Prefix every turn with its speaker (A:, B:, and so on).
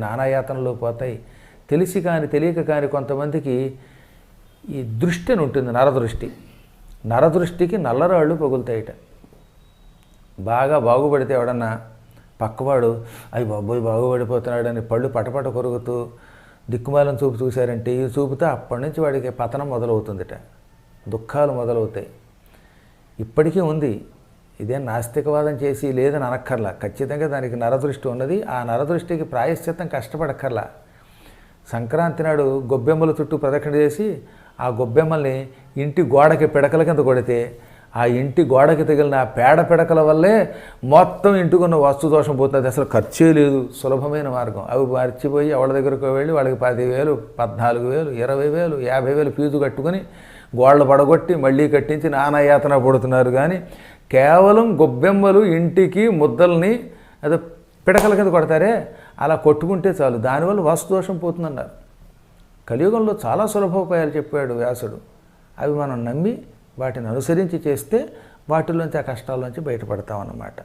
A: నానాయాతనలు పోతాయి. తెలిసి కాని తెలియక కాని కొంతమందికి ఈ దృష్టి అని ఉంటుంది, నరదృష్టి. నరదృష్టికి నల్లరాళ్ళు పగులుతాయిట. బాగా బాగుపడితే ఎవడన్నా పక్కవాడు అవి బాబోయ్ బాగుపడిపోతున్నాడని పళ్ళు పటపట కొరుగుతూ దిక్కుమాలను చూపు చూశారంటే ఈ చూపుతో అప్పటి నుంచి వాడికి పతనం మొదలవుతుందిట, దుఃఖాలు మొదలవుతాయి. ఇప్పటికీ ఉంది. ఇదేం నాస్తికవాదం చేసి లేదని అనక్కర్లా, ఖచ్చితంగా దానికి నరదృష్టి ఉన్నది. ఆ నరదృష్టికి ప్రాయశ్చిత్తం కష్టపడక్కర్లా. సంక్రాంతి నాడు గొబ్బెమ్మల చుట్టూ ప్రదక్షిణ చేసి ఆ గొబ్బెమ్మల్ని ఇంటి గోడకి పిడకల కింద కొడితే ఆ ఇంటి గోడకి తగిలిన ఆ పేడ పిడకల వల్లే మొత్తం ఇంటికున్న వస్తు దోషం పోతుంది. అసలు ఖర్చే లేదు, సులభమైన మార్గం. అవి మర్చిపోయి ఎవరి దగ్గరకు వెళ్ళి వాళ్ళకి 10,000, 14,000, 20,000, 50,000 ఫీజు కట్టుకొని గోడలు పడగొట్టి మళ్ళీ కట్టించి నానాయాతన పడుతున్నారు. కానీ కేవలం గొబ్బెమ్మలు ఇంటికి ముద్దల్ని అదే పిడకల కింద కొడతారే అలా కొట్టుకుంటే చాలు, దానివల్ల వాస్తుదోషం పోతుందన్నారు. కలియుగంలో చాలా సులభోపాయాలు చెప్పాడు వ్యాసుడు. అవి మనం నమ్మి వాటిని అనుసరించి చేస్తే వాటిలోంచి ఆ కష్టాల్లోంచి బయటపడతామన్నమాట.